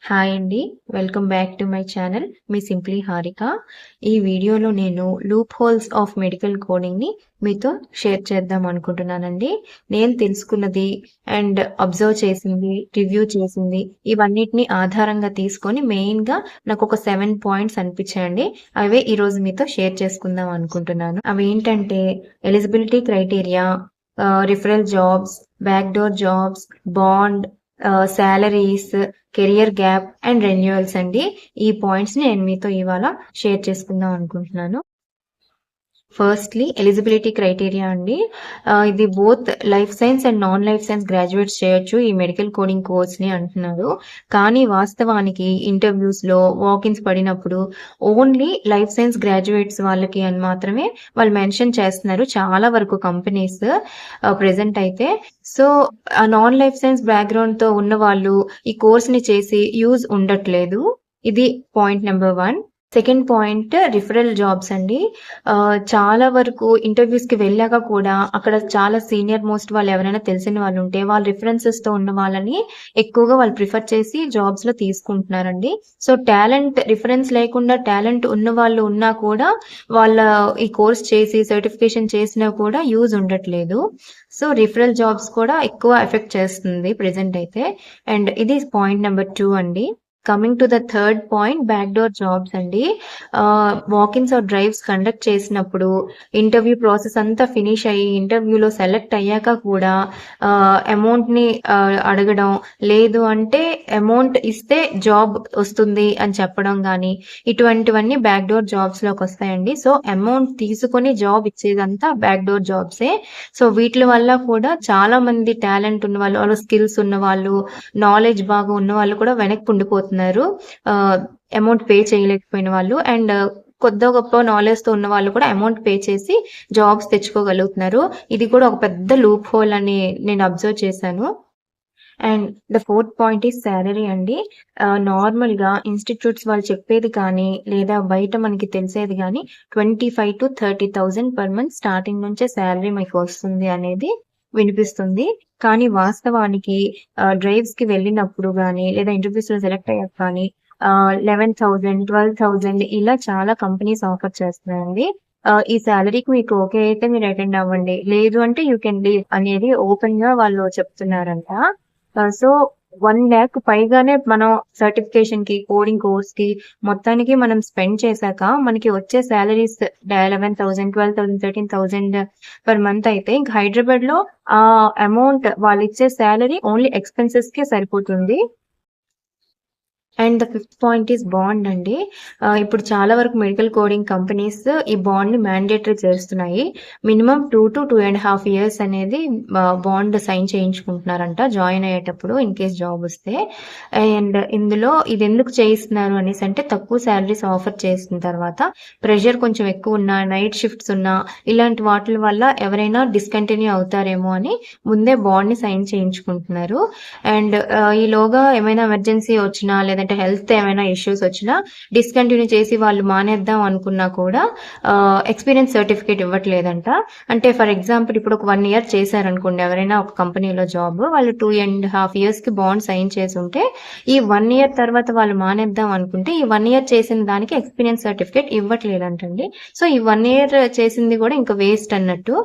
Hi అండి. Welcome back to my channel. Me simply Harika. ఈ వీడియోలో నేను లూప్ హోల్స్ ఆఫ్ మెడికల్ కోడింగ్‌ని మీతో షేర్ చేద్దాం అనుకుంటున్నానండి. నేను తెలుసుకున్నది అండ్ అబ్జర్వ్ చేసింది, రివ్యూ చేసింది ఇవన్నిటిని ఆధారంగా తీసుకొని మెయిన్‌గా నాకొక 7 పాయింట్స్ అనిపించాయండి. అవే ఈరోజు మీతో షేర్ చేసుకుందాం అనుకుంటున్నాను. అవేంటంటే eligibility criteria, referral jobs, backdoor jobs, bond, salaries, career gap and renewals అండి. ఈ పాయింట్స్‌ని నేను మీతో ఇవాళ షేర్ చేసుకుందాం అనుకుంటున్నాను. ఫస్ట్‌లీ ఎలిజిబిలిటీ క్రైటీరియా అండి. ఇది both life science and non life science graduates చేయొచ్చు ఈ మెడికల్ కోడింగ్ కోర్స్‌ని అంటున్నారు. కానీ వాస్తవానికి ఇంటర్వ్యూస్‌లో వాకిన్స్ పడినప్పుడు ఓన్లీ లైఫ్ సైన్స్ గ్రాడ్యుయేట్స్ వాళ్ళకి అని మాత్రమే వాళ్ళు మెన్షన్ చేస్తున్నారు చాలా వరకు కంపెనీస్ ప్రెజెంట్ అయితే. సో, నాన్ లైఫ్ సైన్స్ బ్యాక్‌గ్రౌండ్‌తో ఉన్నవాళ్ళు ఈ కోర్స్‌ని చేసి యూజ్ ఉండట్లేదు. ఇది point number 1. Second point referral jobs అండి. చాలా వరకు ఇంటర్వ్యూస్‌కి వెళ్ళాక కూడా అక్కడ చాలా సీనియర్ మోస్ట్ వాళ్ళు ఎవరైనా తెలిసిన వాళ్ళు ఉంటే వాళ్ళ రిఫరెన్సెస్‌తో ఉన్న వాళ్ళని ఎక్కువగా వాళ్ళు ప్రిఫర్ చేసి జాబ్స్‌లో తీసుకుంటున్నారండి. సో, రిఫరెన్స్ లేకుండా టాలెంట్ ఉన్న వాళ్ళు ఉన్నా కూడా వాళ్ళ ఈ కోర్స్ చేసి సర్టిఫికేషన్ చేసినా కూడా యూజ్ ఉండట్లేదు. సో, రిఫరల్ జాబ్స్ కూడా ఎక్కువ ఎఫెక్ట్ చేస్తుంది ప్రెజెంట్ అయితే. అండ్ ఇది పాయింట్ నంబర్ 2 అండి. Coming to the third point backdoor jobs అండి. వాకిన్స్ ఆర్ డ్రైవ్స్ కండక్ట్ చేసినప్పుడు ఇంటర్వ్యూ ప్రాసెస్ అంతా ఫినిష్ అయ్యి ఇంటర్వ్యూలో సెలెక్ట్ అయ్యాక కూడా అమౌంట్‌ని అడగడం, లేదు అంటే అమౌంట్ ఇస్తే జాబ్ వస్తుంది అని చెప్పడం గానీ, ఇటువంటివన్నీ బ్యాక్‌డోర్ జాబ్స్‌లోకి వస్తాయండి. సో, అమౌంట్ తీసుకొని జాబ్ ఇచ్చేదంతా బ్యాక్‌డోర్ జాబ్సే. సో, వీట్లి వల్ల కూడా చాలా మంది టాలెంట్ ఉన్నవాళ్ళు, స్కిల్స్ ఉన్నవాళ్ళు, నాలెడ్జ్ బాగా ఉన్నవాళ్ళు కూడా వెనక్కి ఉండిపోతున్నారు. అమౌంట్ పే చేయలేకపోయిన వాళ్ళు అండ్ కొద్దో గొప్పో నాలెడ్జ్‌తో ఉన్న వాళ్ళు కూడా అమౌంట్ పే చేసి జాబ్స్ తెచ్చుకోగలుగుతున్నారు. ఇది కూడా ఒక పెద్ద లూప్ హోల్ అని నేను అబ్జర్వ్ చేశాను. And the fourth point is salary అండి. నార్మల్‌గా ఇన్‌స్టిట్యూట్స్ వాళ్ళు చెప్పేది కానీ, లేదా బయట మనకి తెలిసేది గానీ 25,000-30,000 పర్ మంత్ స్టార్టింగ్ నుంచే సాలరీ మీకు వస్తుంది అనేది వినిపిస్తుంది. కానీ వాస్తవానికి డ్రైవ్స్‌కి వెళ్ళినప్పుడు గానీ, లేదా ఇంటర్వ్యూస్‌లో సెలెక్ట్ అయ్యాక కానీ 11,000, 12,000 ఇలా చాలా కంపెనీస్ ఆఫర్ చేస్తున్నాయండి. ఈ సాలరీకి మీకు ఓకే అయితే మీరు అటెండ్ అవ్వండి. లేదు అంటే యూ కెన్ లీవ్ అనేది ఓపెన్‌గా వాళ్ళు చెప్తున్నారంట. సో, 1,00,000 పైగానే మనం సర్టిఫికేషన్‌కి, కోడింగ్ కోర్స్‌కి మొత్తానికి మనం స్పెండ్ చేశాక మనకి వచ్చే సాలరీస్ 11,000, 12,000, 13,000 పర్ మంత్ అయితే ఇంక హైదరాబాద్‌లో ఆ అమౌంట్ వాళ్ళిచ్చే సాలరీ ఓన్లీ ఎక్స్‌పెన్సెస్‌కే సరిపోతుంది. And the fifth point is bond అండి. ఇప్పుడు చాలా వరకు మెడికల్ కోడింగ్ కంపెనీస్ ఈ బాండ్‌ని మ్యాండేటరీ చేస్తున్నాయి. మినిమమ్ 2-2.5 ఇయర్స్ అనేది బాండ్ సైన్ చేయించుకుంటున్నారంట జాయిన్ అయ్యేటప్పుడు ఇన్ కేస్ జాబ్ వస్తే. అండ్ ఇందులో ఇది ఎందుకు చేయిస్తున్నారు అనేసి అంటే తక్కువ సాలరీస్ ఆఫర్ చేసిన తర్వాత ప్రెషర్ కొంచెం ఎక్కువ ఉన్నా, నైట్ షిఫ్ట్స్ ఉన్నా ఇలాంటి వాటిల వల్ల ఎవరైనా డిస్కంటిన్యూ అవుతారేమో అని ముందే బాండ్‌ని సైన్ చేయించుకుంటున్నారు. అండ్ ఈలోగా ఏమైనా ఎమర్జెన్సీ వచ్చినా లేదంటే హెల్త్ ఏమైనా ఇష్యూస్ వచ్చినా డిస్కంటిన్యూ చేసి వాళ్ళు మానేద్దాం అనుకున్నా కూడా ఎక్స్పీరియన్స్ సర్టిఫికేట్ ఇవ్వట్లేదంట. అంటే ఫర్ ఎగ్జాంపుల్ ఇప్పుడు ఒక 1 ఇయర్ చేశారనుకోండి ఎవరైనా ఒక కంపెనీలో జాబ్, వాళ్ళు 2.5 ఇయర్స్‌కి బాండ్ సైన్ చేసుంటే ఈ 1 ఇయర్ తర్వాత వాళ్ళు మానేద్దాం అనుకుంటే ఈ 1 ఇయర్ చేసిన దానికి ఎక్స్పీరియన్స్ సర్టిఫికేట్ ఇవ్వట్లేదంటండి. సో, ఈ 1 ఇయర్ చేసింది కూడా ఇంకా వేస్ట్ అన్నట్టు.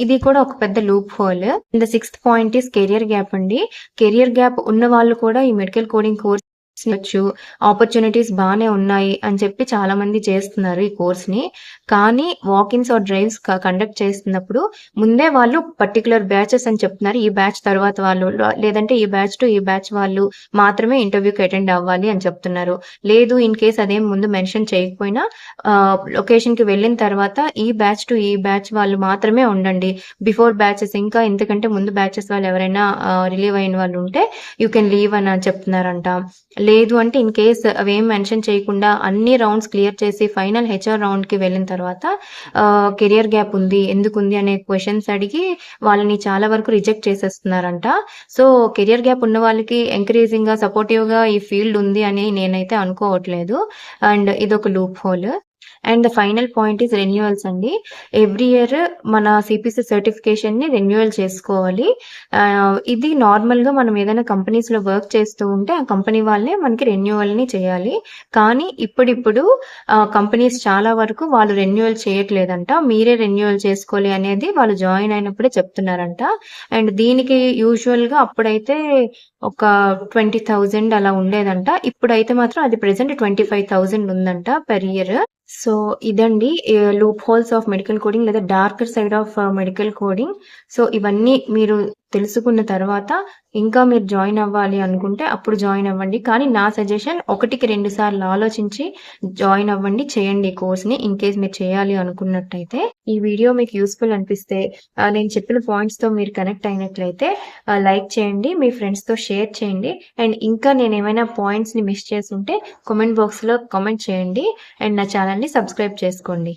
ఇది కూడా ఒక పెద్ద loop whole. The sixth point is career gap అండి. కెరియర్ గ్యాప్ ఉన్న వాళ్ళు కూడా ఈ మెడికల్ కోడింగ్ కోర్స్ చేయొచ్చు. ఆపర్చునిటీస్ బానే ఉన్నాయి అని చెప్పి చాలా మంది చేస్తున్నారు ఈ కోర్స్‌ని. కానీ వాకిన్స్ ఆర్ డ్రైవ్స్ కండక్ట్ చేస్తున్నప్పుడు ముందే వాళ్ళు పర్టిక్యులర్ బ్యాచెస్ అని చెప్తున్నారు. ఈ బ్యాచ్ తర్వాత వాళ్ళు లేదంటే ఈ బ్యాచ్ టు ఈ బ్యాచ్ వాళ్ళు మాత్రమే ఇంటర్వ్యూకి అటెండ్ అవ్వాలి అని చెప్తున్నారు. లేదు ఇన్ కేస్ అదేం ముందు మెన్షన్ చేయకపోయినా లొకేషన్‌కి వెళ్ళిన తర్వాత ఈ బ్యాచ్ టు ఈ బ్యాచ్ వాళ్ళు మాత్రమే ఉండండి. బిఫోర్ బ్యాచెస్ ఇంకా ఇంతకంటే ముందు బ్యాచెస్ వాళ్ళు ఎవరైనా రిలీవ్ అయిన వాళ్ళు ఉంటే యూ కెన్ లీవ్ అని చెప్తున్నారంట. లేదు అంటే ఇన్ కేస్ అవేం మెన్షన్ చేయకుండా అన్ని రౌండ్స్ క్లియర్ చేసి ఫైనల్ హెచ్ఆర్ రౌండ్‌కి వెళ్ళిన తర్వాత కెరియర్ గ్యాప్ ఉంది, ఎందుకుంది అనే క్వెషన్స్ అడిగి వాళ్ళని చాలా వరకు రిజెక్ట్ చేసేస్తున్నారంట. సో, కెరియర్ గ్యాప్ ఉన్న వాళ్ళకి ఎంకరేజింగ్‌గా, సపోర్టివ్‌గా ఈ ఫీల్డ్ ఉంది అని నేనైతే అనుకోవట్లేదు. అండ్ ఇదొక loop whole. And the final point is renewals అండి. ఎవ్రీ ఇయర్ మన సిపిసి సర్టిఫికేషన్ని రెన్యువల్ చేసుకోవాలి. ఇది నార్మల్‌గా మనం ఏదైనా కంపెనీస్‌లో వర్క్ చేస్తూ ఉంటే ఆ కంపెనీ వాళ్ళే మనకి రెన్యువల్‌ని చేయాలి. కానీ ఇప్పుడిప్పుడు కంపెనీస్ చాలా వరకు వాళ్ళు రెన్యువల్ చేయట్లేదంట. మీరే రెన్యువల్ చేసుకోవాలి అనేది వాళ్ళు జాయిన్ అయినప్పుడే చెప్తున్నారంట. అండ్ దీనికి యూజువల్‌గా అప్పుడైతే ఒక 20,000 అలా ఉండేదంట. ఇప్పుడైతే మాత్రం అది ప్రెజెంట్ 25,000 ఉందంట పర్ ఇయర్. సో, ఇదండి loop holes of medical coding లేదా darker side of medical coding. So, ఇవన్నీ మీరు తెలుసుకున్న తర్వాత ఇంకా మీరు జాయిన్ అవ్వాలి అనుకుంటే అప్పుడు జాయిన్ అవ్వండి. కానీ నా సజెషన్ 1కి 2 సార్లు ఆలోచించి జాయిన్ అవ్వండి. చేయండి ఈ కోర్స్‌ని ఇన్ కేస్ మీరు చేయాలి అనుకున్నట్టయితే. ఈ వీడియో మీకు యూజ్‌ఫుల్ అనిపిస్తే నేను చెప్పిన పాయింట్స్‌తో మీరు కనెక్ట్ అయినట్లయితే లైక్ చేయండి. మీ ఫ్రెండ్స్‌తో షేర్ చేయండి. అండ్ ఇంకా నేనేమైనా పాయింట్స్‌ని మిస్ చేసుంటే కామెంట్ బాక్స్‌లో కామెంట్ చేయండి. అండ్ నా ఛానెల్‌ని సబ్స్క్రైబ్ చేసుకోండి.